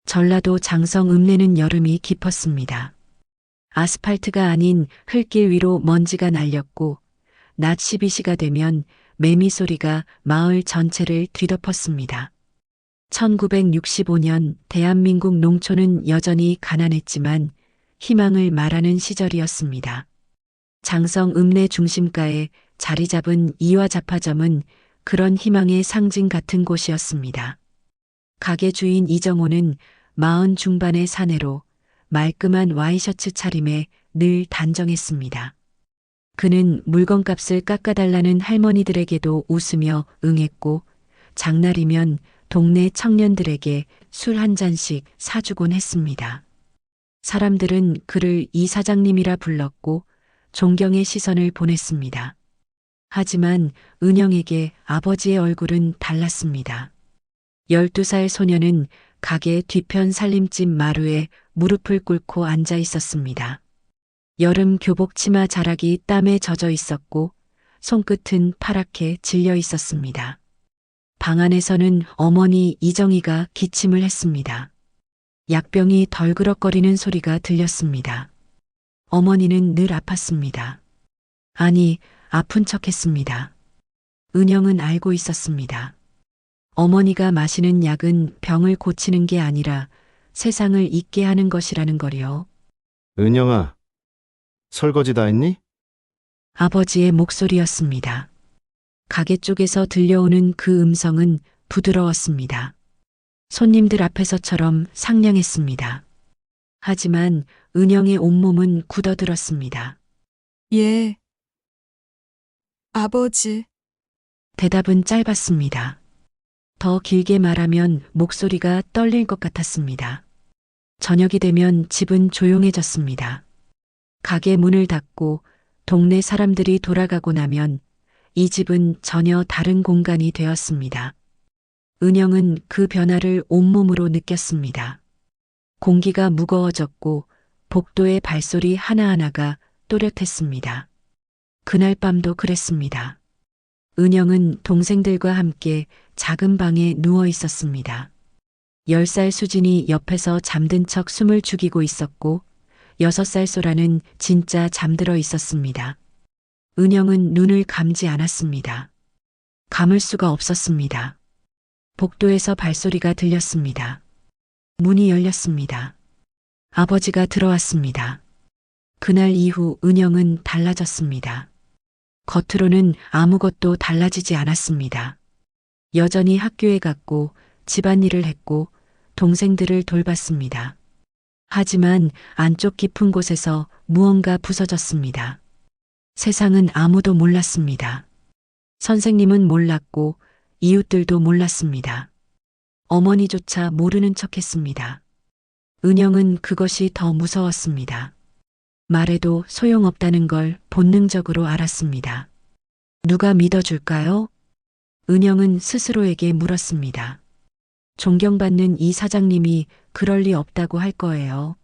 전라도 장성 읍내는 여름이 깊었습니다. 아스팔트가 아닌 흙길 위로 먼지가 날렸고 낮 12시가 되면 매미 소리가 마을 전체를 뒤덮었습니다. 1965년 대한민국 농촌은 여전히 가난했지만 희망을 말하는 시절이었습니다. 장성 읍내 중심가에 자리 잡은 이화잡화점은 그런 희망의 상징 같은 곳이었습니다. 가게 주인 이정호는 40 중반의 사내로 말끔한 와이셔츠 차림에 늘 단정했습니다. 그는 물건값을 깎아달라는 할머니들에게도 웃으며 응했고 장날이면 동네 청년들에게 술 한 잔씩 사주곤 했습니다. 사람들은 그를 이 사장님이라 불렀고 존경의 시선을 보냈습니다. 하지만 은영에게 아버지의 얼굴은 달랐습니다. 12살 소녀는 가게 뒤편 살림집 마루에 무릎을 꿇고 앉아 있었습니다. 여름 교복 치마 자락이 땀에 젖어 있었고 손끝은 파랗게 질려 있었습니다. 방 안에서는 어머니 이정희가 기침을 했습니다. 약병이 덜그럭거리는 소리가 들렸습니다. 어머니는 늘 아팠습니다. 아니, 아픈 척했습니다. 은영은 알고 있었습니다. 어머니가 마시는 약은 병을 고치는 게 아니라 세상을 잊게 하는 것이라는 거요. 은영아, 설거지 다 했니? 아버지의 목소리였습니다. 가게 쪽에서 들려오는 그 음성은 부드러웠습니다. 손님들 앞에서처럼 상냥했습니다. 하지만 은영의 온몸은 굳어들었습니다. 예. 아버지. 대답은 짧았습니다. 더 길게 말하면 목소리가 떨릴 것 같았습니다. 저녁이 되면 집은 조용해졌습니다. 가게 문을 닫고 동네 사람들이 돌아가고 나면 이 집은 전혀 다른 공간이 되었습니다. 은영은 그 변화를 온몸으로 느꼈습니다. 공기가 무거워졌고 복도의 발소리 하나하나가 또렷했습니다. 그날 밤도 그랬습니다. 은영은 동생들과 함께 작은 방에 누워 있었습니다. 10살 수진이 옆에서 잠든 척 숨을 죽이고 있었고 6살 소라는 진짜 잠들어 있었습니다. 은영은 눈을 감지 않았습니다. 감을 수가 없었습니다. 복도에서 발소리가 들렸습니다. 문이 열렸습니다. 아버지가 들어왔습니다. 그날 이후 은영은 달라졌습니다. 겉으로는 아무것도 달라지지 않았습니다. 여전히 학교에 갔고 집안일을 했고 동생들을 돌봤습니다. 하지만 안쪽 깊은 곳에서 무언가 부서졌습니다. 세상은 아무도 몰랐습니다. 선생님은 몰랐고 이웃들도 몰랐습니다. 어머니조차 모르는 척했습니다. 은영은 그것이 더 무서웠습니다. 말해도 소용없다는 걸 본능적으로 알았습니다. 누가 믿어줄까요? 은영은 스스로에게 물었습니다. 존경받는 이 사장님이 그럴 리 없다고 할 거예요.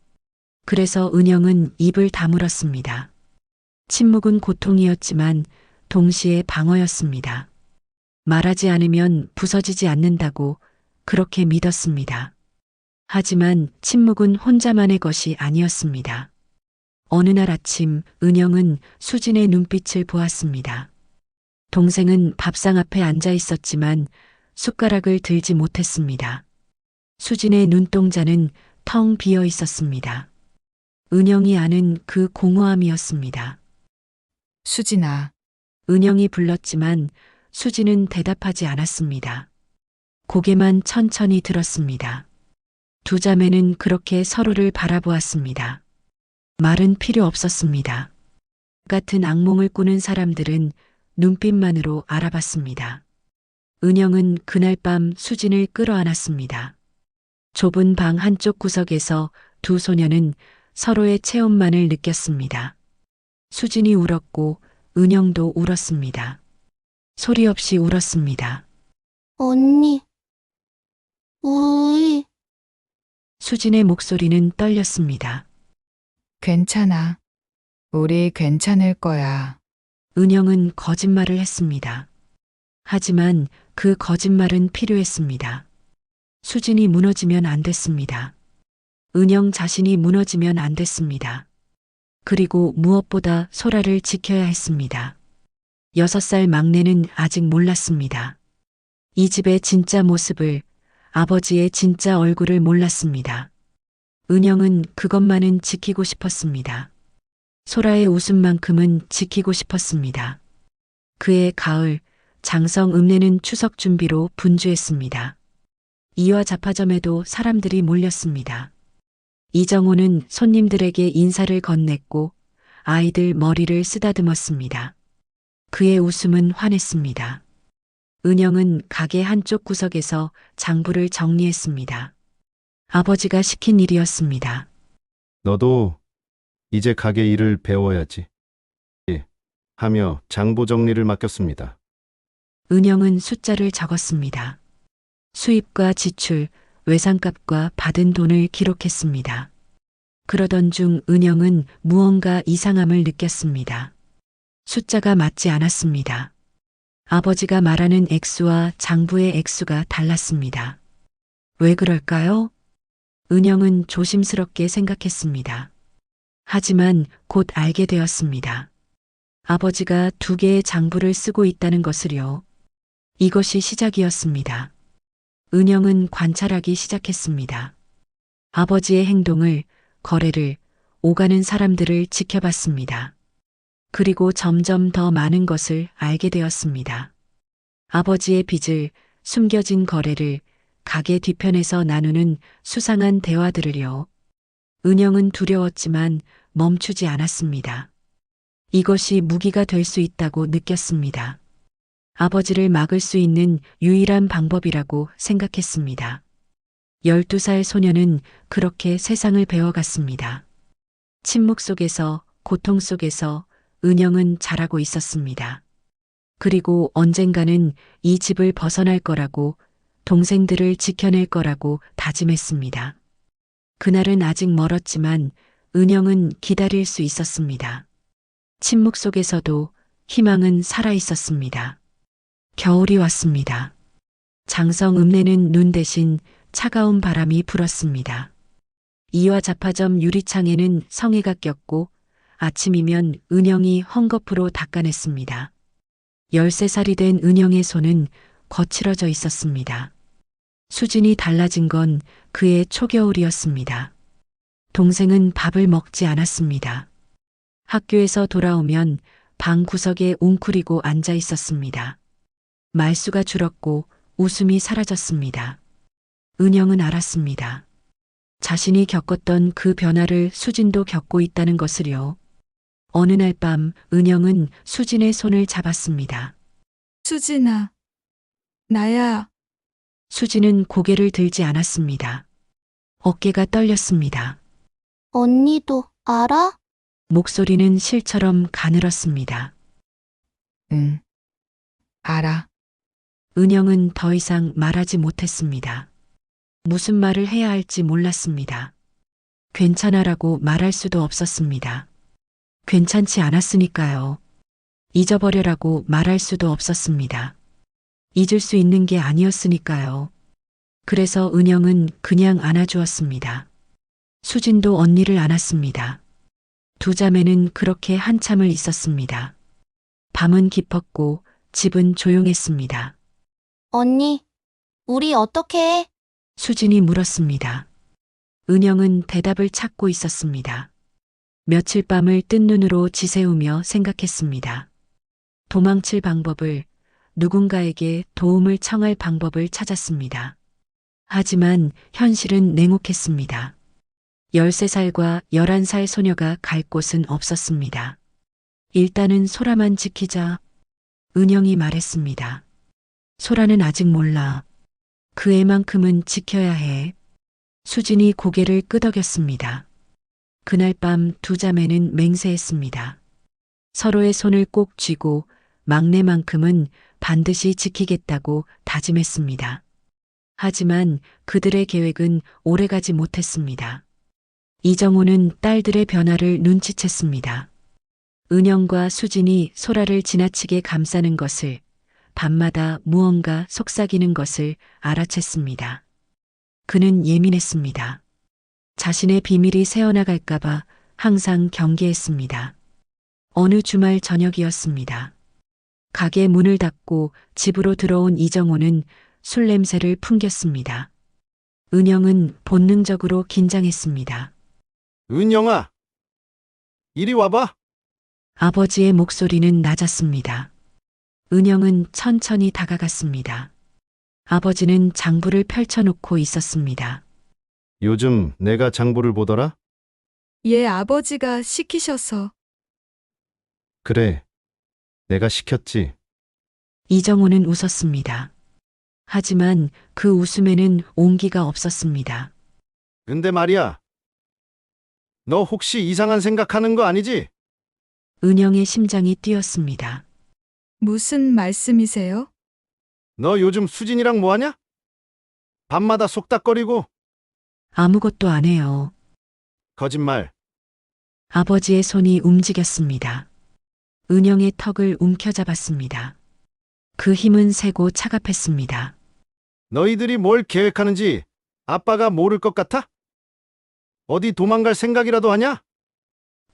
그래서 은영은 입을 다물었습니다. 침묵은 고통이었지만 동시에 방어였습니다. 말하지 않으면 부서지지 않는다고 그렇게 믿었습니다. 하지만 침묵은 혼자만의 것이 아니었습니다. 어느 날 아침 은영은 수진의 눈빛을 보았습니다. 동생은 밥상 앞에 앉아 있었지만 숟가락을 들지 못했습니다. 수진의 눈동자는 텅 비어 있었습니다. 은영이 아는 그 공허함이었습니다. 수진아. 은영이 불렀지만 수진은 대답하지 않았습니다. 고개만 천천히 들었습니다. 두 자매는 그렇게 서로를 바라보았습니다. 말은 필요 없었습니다. 같은 악몽을 꾸는 사람들은 눈빛만으로 알아봤습니다. 은영은 그날 밤 수진을 끌어안았습니다. 좁은 방 한쪽 구석에서 두 소녀는 서로의 체온만을 느꼈습니다. 수진이 울었고 은영도 울었습니다. 소리 없이 울었습니다. 언니, 우리 수진의 목소리는 떨렸습니다. 괜찮아. 우리 괜찮을 거야. 은영은 거짓말을 했습니다. 하지만 그 거짓말은 필요했습니다. 수진이 무너지면 안 됐습니다. 은영 자신이 무너지면 안 됐습니다. 그리고 무엇보다 소라를 지켜야 했습니다. 6살 막내는 아직 몰랐습니다. 이 집의 진짜 모습을, 아버지의 진짜 얼굴을 몰랐습니다. 은영은 그것만은 지키고 싶었습니다. 소라의 웃음만큼은 지키고 싶었습니다. 그의 가을, 장성 읍내는 추석 준비로 분주했습니다. 이화 잡화점에도 사람들이 몰렸습니다. 이정호는 손님들에게 인사를 건넸고 아이들 머리를 쓰다듬었습니다. 그의 웃음은 환했습니다. 은영은 가게 한쪽 구석에서 장부를 정리했습니다. 아버지가 시킨 일이었습니다. 너도 이제 가게 일을 배워야지. 예. 하며 장부 정리를 맡겼습니다. 은영은 숫자를 적었습니다. 수입과 지출, 외상값과 받은 돈을 기록했습니다. 그러던 중 은영은 무언가 이상함을 느꼈습니다. 숫자가 맞지 않았습니다. 아버지가 말하는 액수와 장부의 액수가 달랐습니다. 왜 그럴까요? 은영은 조심스럽게 생각했습니다. 하지만 곧 알게 되었습니다. 아버지가 2개의 장부를 쓰고 있다는 것을요. 이것이 시작이었습니다. 은영은 관찰하기 시작했습니다. 아버지의 행동을, 거래를, 오가는 사람들을 지켜봤습니다. 그리고 점점 더 많은 것을 알게 되었습니다. 아버지의 빚을, 숨겨진 거래를, 가게 뒤편에서 나누는 수상한 대화들을요. 은영은 두려웠지만 멈추지 않았습니다. 이것이 무기가 될 수 있다고 느꼈습니다. 아버지를 막을 수 있는 유일한 방법이라고 생각했습니다. 12살 소녀는 그렇게 세상을 배워갔습니다. 침묵 속에서, 고통 속에서 은영은 자라고 있었습니다. 그리고 언젠가는 이 집을 벗어날 거라고, 동생들을 지켜낼 거라고 다짐했습니다. 그날은 아직 멀었지만 은영은 기다릴 수 있었습니다. 침묵 속에서도 희망은 살아 있었습니다. 겨울이 왔습니다. 장성 읍내는 눈 대신 차가운 바람이 불었습니다. 이화 잡화점 유리창에는 성에가 꼈고 아침이면 은영이 헝겊으로 닦아냈습니다. 13살이 된 은영의 손은 거칠어져 있었습니다. 수진이 달라진 건 그의 초겨울이었습니다. 동생은 밥을 먹지 않았습니다. 학교에서 돌아오면 방 구석에 웅크리고 앉아 있었습니다. 말수가 줄었고 웃음이 사라졌습니다. 은영은 알았습니다. 자신이 겪었던 그 변화를 수진도 겪고 있다는 것을요. 어느 날 밤 은영은 수진의 손을 잡았습니다. 수진아, 나야. 수진은 고개를 들지 않았습니다. 어깨가 떨렸습니다. 언니도 알아? 목소리는 실처럼 가늘었습니다. 응. 알아. 은영은 더 이상 말하지 못했습니다. 무슨 말을 해야 할지 몰랐습니다. 괜찮아라고 말할 수도 없었습니다. 괜찮지 않았으니까요. 잊어버려라고 말할 수도 없었습니다. 잊을 수 있는 게 아니었으니까요. 그래서 은영은 그냥 안아주었습니다. 수진도 언니를 안았습니다. 2 자매는 그렇게 한참을 있었습니다. 밤은 깊었고 집은 조용했습니다. 언니, 우리 어떻게 해? 수진이 물었습니다. 은영은 대답을 찾고 있었습니다. 며칠 밤을 뜬 눈으로 지새우며 생각했습니다. 도망칠 방법을, 누군가에게 도움을 청할 방법을 찾았습니다. 하지만 현실은 냉혹했습니다. 13살과 11살 소녀가 갈 곳은 없었습니다. 일단은 소라만 지키자. 은영이 말했습니다. 소라는 아직 몰라. 그 애만큼은 지켜야 해. 수진이 고개를 끄덕였습니다. 그날 밤 2 자매는 맹세했습니다. 서로의 손을 꼭 쥐고 막내만큼은 반드시 지키겠다고 다짐했습니다. 하지만 그들의 계획은 오래가지 못했습니다. 이정호는 딸들의 변화를 눈치챘습니다. 은영과 수진이 소라를 지나치게 감싸는 것을, 밤마다 무언가 속삭이는 것을 알아챘습니다. 그는 예민했습니다. 자신의 비밀이 새어나갈까봐 항상 경계했습니다. 어느 주말 저녁이었습니다. 가게 문을 닫고 집으로 들어온 이정호는 술 냄새를 풍겼습니다. 은영은 본능적으로 긴장했습니다. 은영아, 이리 와봐. 아버지의 목소리는 낮았습니다. 은영은 천천히 다가갔습니다. 아버지는 장부를 펼쳐놓고 있었습니다. 요즘 내가 장부를 보더라? 예, 아버지가 시키셔서. 그래. 내가 시켰지. 이정호는 웃었습니다. 하지만 그 웃음에는 온기가 없었습니다. 근데 말이야. 너 혹시 이상한 생각하는 거 아니지? 은영의 심장이 뛰었습니다. 무슨 말씀이세요? 너 요즘 수진이랑 뭐하냐? 밤마다 속닥거리고. 아무것도 안 해요. 거짓말. 아버지의 손이 움직였습니다. 은영의 턱을 움켜잡았습니다. 그 힘은 세고 차갑했습니다. 너희들이 뭘 계획하는지 아빠가 모를 것 같아? 어디 도망갈 생각이라도 하냐?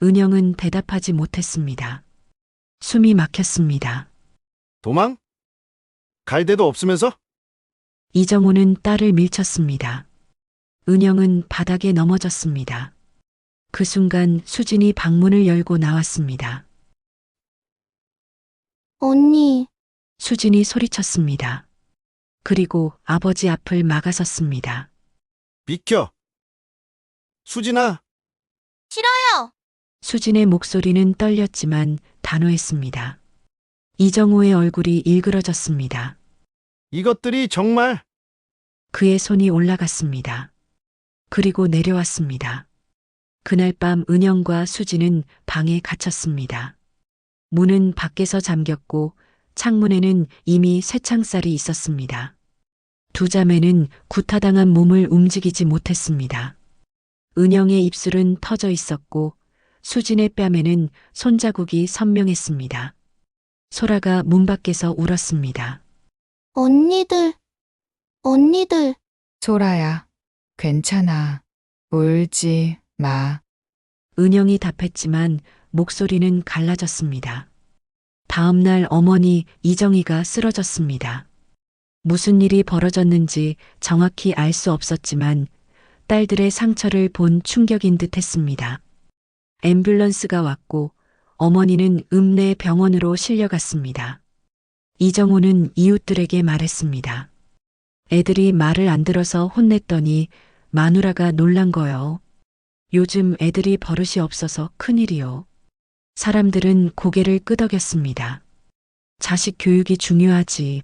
은영은 대답하지 못했습니다. 숨이 막혔습니다. 도망? 갈 데도 없으면서? 이정호는 딸을 밀쳤습니다. 은영은 바닥에 넘어졌습니다. 그 순간 수진이 방문을 열고 나왔습니다. 언니, 수진이 소리쳤습니다. 그리고 아버지 앞을 막아섰습니다. 비켜. 수진아, 싫어요. 수진의 목소리는 떨렸지만 단호했습니다. 이정호의 얼굴이 일그러졌습니다. 이것들이 정말 그의 손이 올라갔습니다. 그리고 내려왔습니다. 그날 밤 은영과 수진은 방에 갇혔습니다. 문은 밖에서 잠겼고 창문에는 이미 쇠창살이 있었습니다. 두 자매는 구타당한 몸을 움직이지 못했습니다. 은영의 입술은 터져 있었고 수진의 뺨에는 손자국이 선명했습니다. 소라가 문 밖에서 울었습니다. 언니들, 언니들, 소라야, 괜찮아. 울지 마. 은영이 답했지만 목소리는 갈라졌습니다. 다음 날 어머니 이정희가 쓰러졌습니다. 무슨 일이 벌어졌는지 정확히 알 수 없었지만 딸들의 상처를 본 충격인 듯 했습니다. 앰뷸런스가 왔고 어머니는 읍내 병원으로 실려갔습니다. 이정호는 이웃들에게 말했습니다. 애들이 말을 안 들어서 혼냈더니 마누라가 놀란 거요. 요즘 애들이 버릇이 없어서 큰일이요. 사람들은 고개를 끄덕였습니다. 자식 교육이 중요하지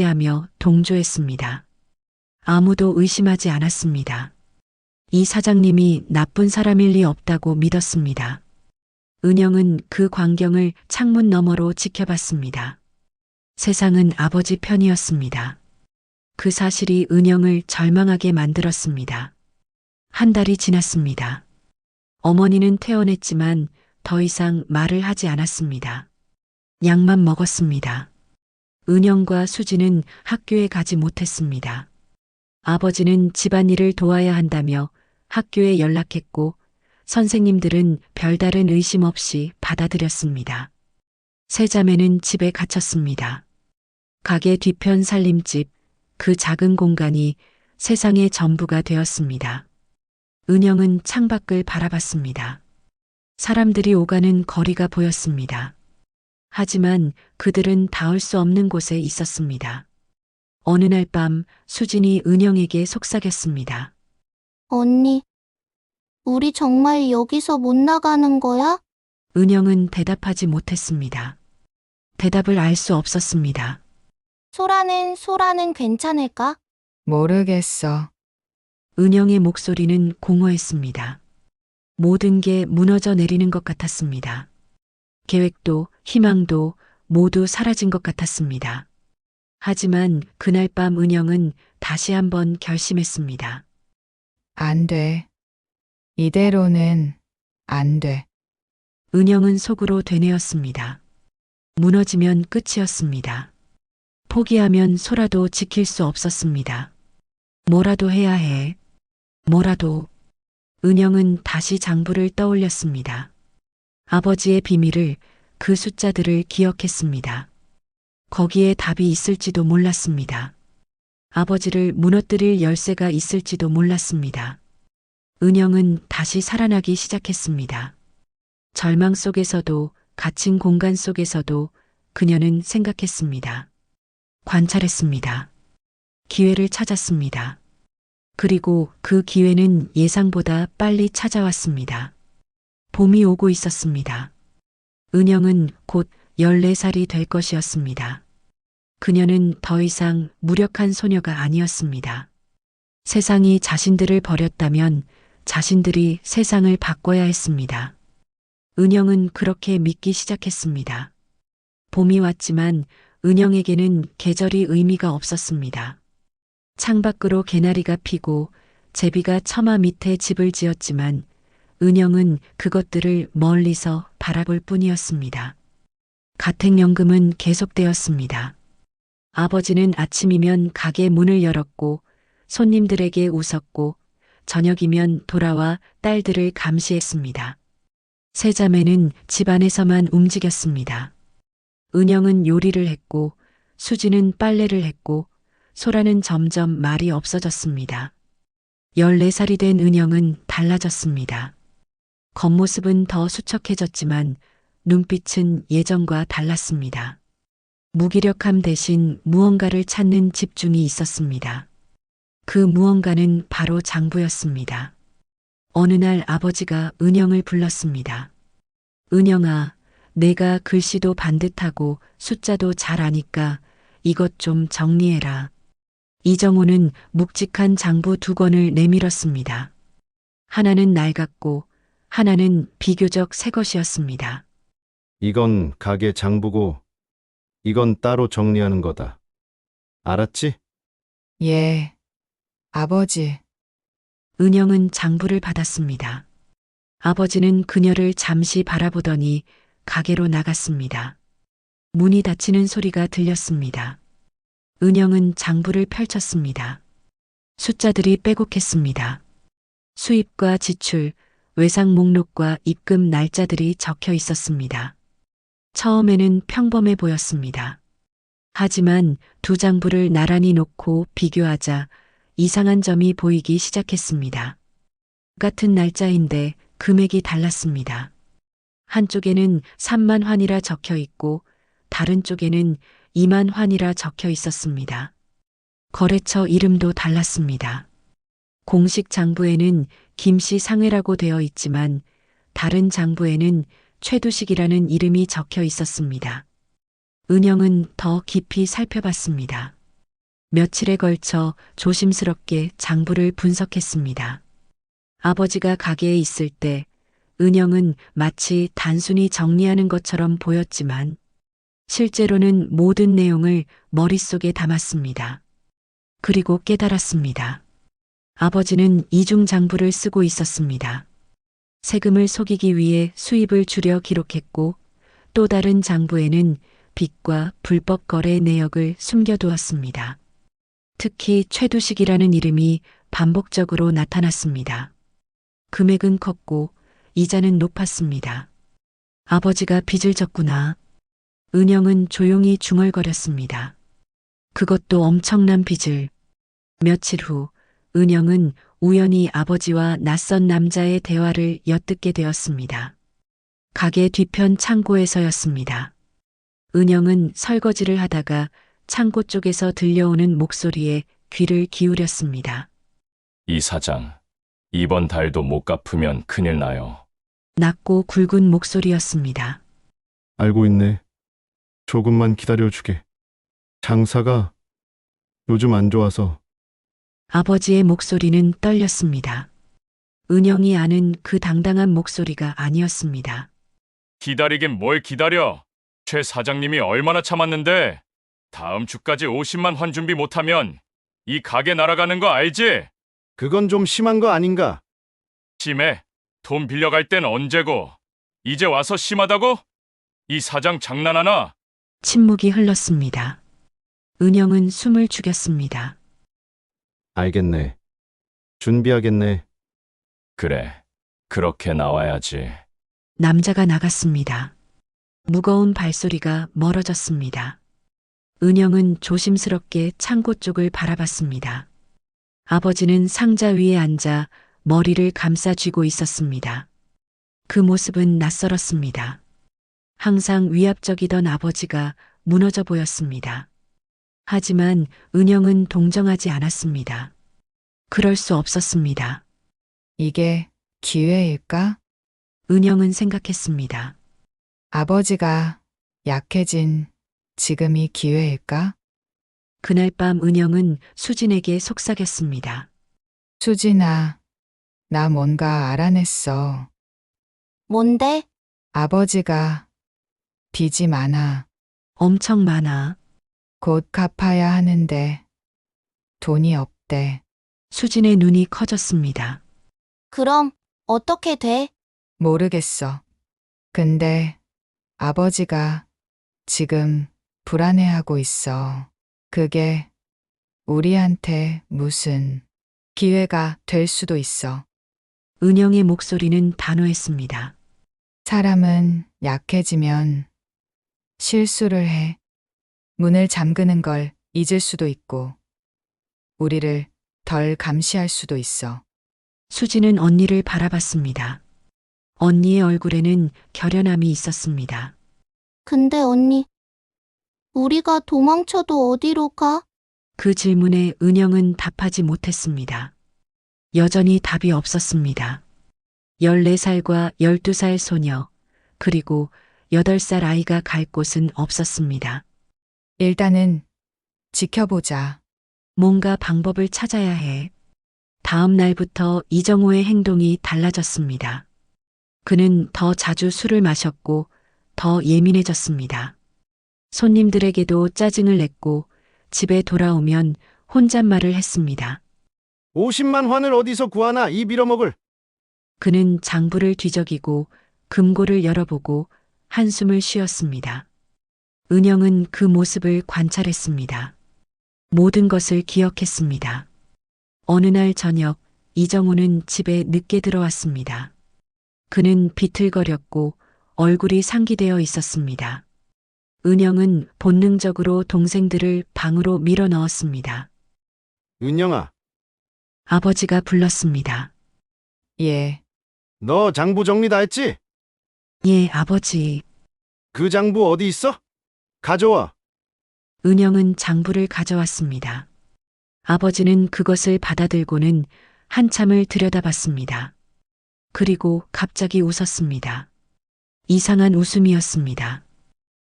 하며 동조했습니다. 아무도 의심하지 않았습니다. 이 사장님이 나쁜 사람일 리 없다고 믿었습니다. 은영은 그 광경을 창문 너머로 지켜봤습니다. 세상은 아버지 편이었습니다. 그 사실이 은영을 절망하게 만들었습니다. 한 달이 지났습니다. 어머니는 퇴원했지만 더 이상 말을 하지 않았습니다. 약만 먹었습니다. 은영과 수지는 학교에 가지 못했습니다. 아버지는 집안일을 도와야 한다며 학교에 연락했고 선생님들은 별다른 의심 없이 받아들였습니다. 세 자매는 집에 갇혔습니다. 가게 뒤편 살림집, 그 작은 공간이 세상의 전부가 되었습니다. 은영은 창밖을 바라봤습니다. 사람들이 오가는 거리가 보였습니다. 하지만 그들은 닿을 수 없는 곳에 있었습니다. 어느 날 밤 수진이 은영에게 속삭였습니다. 언니, 우리 정말 여기서 못 나가는 거야? 은영은 대답하지 못했습니다. 대답을 알 수 없었습니다. 소라는 괜찮을까? 모르겠어. 은영의 목소리는 공허했습니다. 모든 게 무너져 내리는 것 같았습니다. 계획도 희망도 모두 사라진 것 같았습니다. 하지만 그날 밤 은영은 다시 한번 결심했습니다. 안 돼. 이대로는 안 돼. 은영은 속으로 되뇌었습니다. 무너지면 끝이었습니다. 포기하면 소라도 지킬 수 없었습니다. 뭐라도 해야 해. 뭐라도. 은영은 다시 장부를 떠올렸습니다. 아버지의 비밀을, 그 숫자들을 기억했습니다. 거기에 답이 있을지도 몰랐습니다. 아버지를 무너뜨릴 열쇠가 있을지도 몰랐습니다. 은영은 다시 살아나기 시작했습니다. 절망 속에서도, 갇힌 공간 속에서도 그녀는 생각했습니다. 관찰했습니다. 기회를 찾았습니다. 그리고 그 기회는 예상보다 빨리 찾아왔습니다. 봄이 오고 있었습니다. 은영은 곧 14살이 될 것이었습니다. 그녀는 더 이상 무력한 소녀가 아니었습니다. 세상이 자신들을 버렸다면 자신들이 세상을 바꿔야 했습니다. 은영은 그렇게 믿기 시작했습니다. 봄이 왔지만 은영에게는 계절이 의미가 없었습니다. 창밖으로 개나리가 피고 제비가 처마 밑에 집을 지었지만 은영은 그것들을 멀리서 바라볼 뿐이었습니다. 가택연금은 계속되었습니다. 아버지는 아침이면 가게 문을 열었고 손님들에게 웃었고 저녁이면 돌아와 딸들을 감시했습니다. 세 자매는 집안에서만 움직였습니다. 은영은 요리를 했고 수지는 빨래를 했고 소라는 점점 말이 없어졌습니다. 14살이 된 은영은 달라졌습니다. 겉모습은 더 수척해졌지만 눈빛은 예전과 달랐습니다. 무기력함 대신 무언가를 찾는 집중이 있었습니다. 그 무언가는 바로 장부였습니다. 어느 날 아버지가 은영을 불렀습니다. 은영아, 내가 글씨도 반듯하고 숫자도 잘 아니까 이것 좀 정리해라. 이정호는 묵직한 장부 2권을 내밀었습니다. 하나는 낡았고 하나는 비교적 새 것이었습니다. 이건 가게 장부고 이건 따로 정리하는 거다. 알았지? 예. 아버지, 은영은 장부를 받았습니다. 아버지는 그녀를 잠시 바라보더니 가게로 나갔습니다. 문이 닫히는 소리가 들렸습니다. 은영은 장부를 펼쳤습니다. 숫자들이 빼곡했습니다. 수입과 지출, 외상 목록과 입금 날짜들이 적혀 있었습니다. 처음에는 평범해 보였습니다. 하지만 2장부를 나란히 놓고 비교하자 이상한 점이 보이기 시작했습니다. 같은 날짜인데 금액이 달랐습니다. 한쪽에는 3만 환이라 적혀 있고 다른 쪽에는 2만 환이라 적혀 있었습니다. 거래처 이름도 달랐습니다. 공식 장부에는 김씨 상회라고 되어 있지만 다른 장부에는 최두식이라는 이름이 적혀 있었습니다. 은영은 더 깊이 살펴봤습니다. 며칠에 걸쳐 조심스럽게 장부를 분석했습니다. 아버지가 가게에 있을 때 은영은 마치 단순히 정리하는 것처럼 보였지만 실제로는 모든 내용을 머릿속에 담았습니다. 그리고 깨달았습니다. 아버지는 이중 장부를 쓰고 있었습니다. 세금을 속이기 위해 수입을 줄여 기록했고 또 다른 장부에는 빚과 불법 거래 내역을 숨겨두었습니다. 특히 최두식이라는 이름이 반복적으로 나타났습니다. 금액은 컸고 이자는 높았습니다. 아버지가 빚을 졌구나. 은영은 조용히 중얼거렸습니다. 그것도 엄청난 빚을. 며칠 후 은영은 우연히 아버지와 낯선 남자의 대화를 엿듣게 되었습니다. 가게 뒤편 창고에서였습니다. 은영은 설거지를 하다가 창고 쪽에서 들려오는 목소리에 귀를 기울였습니다. 이 사장, 이번 달도 못 갚으면 큰일 나요. 낮고 굵은 목소리였습니다. 알고 있네. 조금만 기다려주게. 장사가 요즘 안 좋아서. 아버지의 목소리는 떨렸습니다. 은영이 아는 그 당당한 목소리가 아니었습니다. 기다리긴 뭘 기다려. 최 사장님이 얼마나 참았는데. 다음 주까지 50만 환 준비 못하면 이 가게 날아가는 거 알지? 그건 좀 심한 거 아닌가? 심해. 돈 빌려갈 땐 언제고. 이제 와서 심하다고? 이 사장 장난하나? 침묵이 흘렀습니다. 은영은 숨을 죽였습니다. 알겠네. 준비하겠네. 그래. 그렇게 나와야지. 남자가 나갔습니다. 무거운 발소리가 멀어졌습니다. 은영은 조심스럽게 창고 쪽을 바라봤습니다. 아버지는 상자 위에 앉아 머리를 감싸 쥐고 있었습니다. 그 모습은 낯설었습니다. 항상 위압적이던 아버지가 무너져 보였습니다. 하지만 은영은 동정하지 않았습니다. 그럴 수 없었습니다. 이게 기회일까? 은영은 생각했습니다. 아버지가 약해진 지금이 기회일까? 그날 밤 은영은 수진에게 속삭였습니다. 수진아, 나 뭔가 알아냈어. 뭔데? 아버지가 빚이 많아. 엄청 많아. 곧 갚아야 하는데 돈이 없대. 수진의 눈이 커졌습니다. 그럼 어떻게 돼? 모르겠어. 근데 아버지가 지금 불안해하고 있어. 그게 우리한테 무슨 기회가 될 수도 있어. 은영의 목소리는 단호했습니다. 사람은 약해지면 실수를 해. 문을 잠그는 걸 잊을 수도 있고, 우리를 덜 감시할 수도 있어. 수진은 언니를 바라봤습니다. 언니의 얼굴에는 결연함이 있었습니다. 근데 언니, 우리가 도망쳐도 어디로 가? 그 질문에 은영은 답하지 못했습니다. 여전히 답이 없었습니다. 14살과 12살 소녀, 그리고 8살 아이가 갈 곳은 없었습니다. 일단은 지켜보자. 뭔가 방법을 찾아야 해. 다음 날부터 이정호의 행동이 달라졌습니다. 그는 더 자주 술을 마셨고 더 예민해졌습니다. 손님들에게도 짜증을 냈고 집에 돌아오면 혼잣말을 했습니다. 50만 환을 어디서 구하나 이 빌어먹을. 그는 장부를 뒤적이고 금고를 열어보고 한숨을 쉬었습니다. 은영은 그 모습을 관찰했습니다. 모든 것을 기억했습니다. 어느 날 저녁 이정호는 집에 늦게 들어왔습니다. 그는 비틀거렸고 얼굴이 상기되어 있었습니다. 은영은 본능적으로 동생들을 방으로 밀어 넣었습니다. 은영아, 아버지가 불렀습니다. 예, 너 장부 정리 다 했지? 예, 아버지. 그 장부 어디 있어? 가져와. 은영은 장부를 가져왔습니다. 아버지는 그것을 받아들고는 한참을 들여다봤습니다. 그리고 갑자기 웃었습니다. 이상한 웃음이었습니다.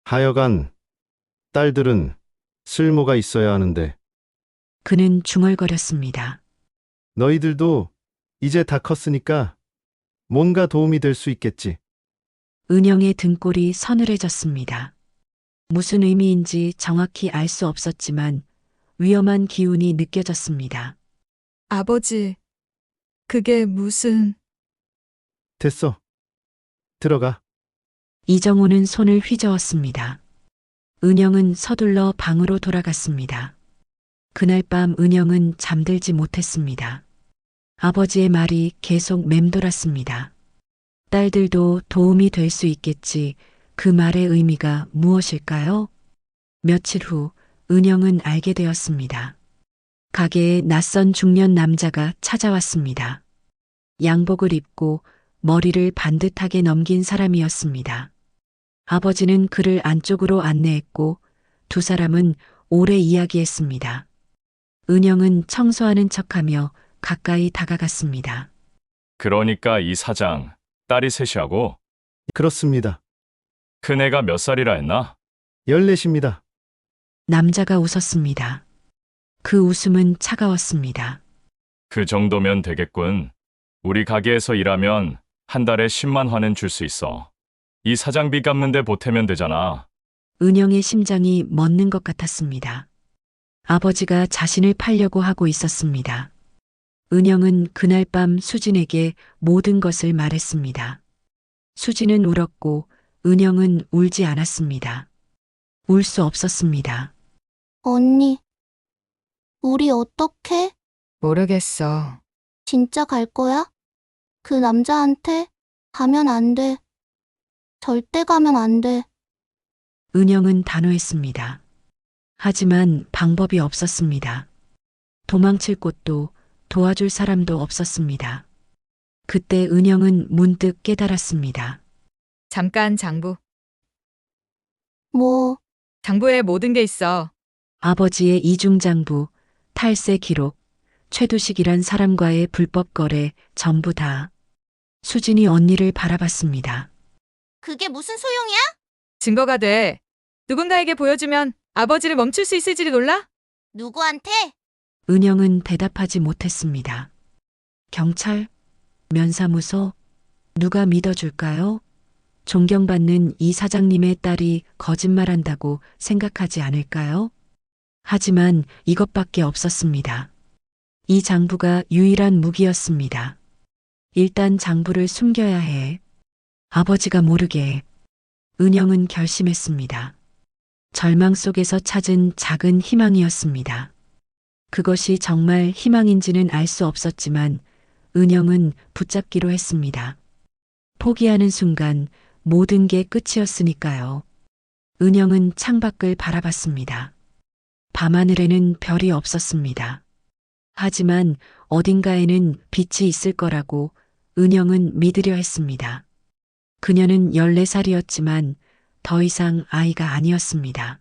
하여간 딸들은 쓸모가 있어야 하는데 그는 중얼거렸습니다. 너희들도 이제 다 컸으니까 뭔가 도움이 될 수 있겠지. 은영의 등골이 서늘해졌습니다. 무슨 의미인지 정확히 알 수 없었지만 위험한 기운이 느껴졌습니다. 아버지, 그게 무슨... 됐어. 들어가. 이정호는 손을 휘저었습니다. 은영은 서둘러 방으로 돌아갔습니다. 그날 밤 은영은 잠들지 못했습니다. 아버지의 말이 계속 맴돌았습니다. 딸들도 도움이 될 수 있겠지. 그 말의 의미가 무엇일까요? 며칠 후 은영은 알게 되었습니다. 가게에 낯선 중년 남자가 찾아왔습니다. 양복을 입고 머리를 반듯하게 넘긴 사람이었습니다. 아버지는 그를 안쪽으로 안내했고 두 사람은 오래 이야기했습니다. 은영은 청소하는 척하며 가까이 다가갔습니다. 그러니까 이 사장, 딸이 셋이하고 그렇습니다. 큰애가 몇 살이라 했나? 14입니다. 남자가 웃었습니다. 그 웃음은 차가웠습니다. 그 정도면 되겠군. 우리 가게에서 일하면 한 달에 10만 환은 줄 수 있어. 이 사장비 갚는데 보태면 되잖아. 은영의 심장이 멎는 것 같았습니다. 아버지가 자신을 팔려고 하고 있었습니다. 은영은 그날 밤 수진에게 모든 것을 말했습니다. 수진은 울었고 은영은 울지 않았습니다. 울 수 없었습니다. 언니, 우리 어떡해? 모르겠어. 진짜 갈 거야? 그 남자한테? 가면 안 돼. 절대 가면 안 돼. 은영은 단호했습니다. 하지만 방법이 없었습니다. 도망칠 곳도 도와줄 사람도 없었습니다. 그때 은영은 문득 깨달았습니다. 잠깐 장부. 뭐, 장부에 모든 게 있어. 아버지의 이중장부, 탈세 기록, 최두식이란 사람과의 불법 거래 전부 다. 수진이 언니를 바라봤습니다. 그게 무슨 소용이야? 증거가 돼. 누군가에게 보여주면 아버지를 멈출 수 있을지를 몰라? 누구한테? 은영은 대답하지 못했습니다. 경찰? 면사무소? 누가 믿어줄까요? 존경받는 이 사장님의 딸이 거짓말한다고 생각하지 않을까요? 하지만 이것밖에 없었습니다. 이 장부가 유일한 무기였습니다. 일단 장부를 숨겨야 해. 아버지가 모르게. 은영은 결심했습니다. 절망 속에서 찾은 작은 희망이었습니다. 그것이 정말 희망인지는 알 수 없었지만 은영은 붙잡기로 했습니다. 포기하는 순간 모든 게 끝이었으니까요. 은영은 창밖을 바라봤습니다. 밤하늘에는 별이 없었습니다. 하지만 어딘가에는 빛이 있을 거라고 은영은 믿으려 했습니다. 그녀는 14살이었지만 더 이상 아이가 아니었습니다.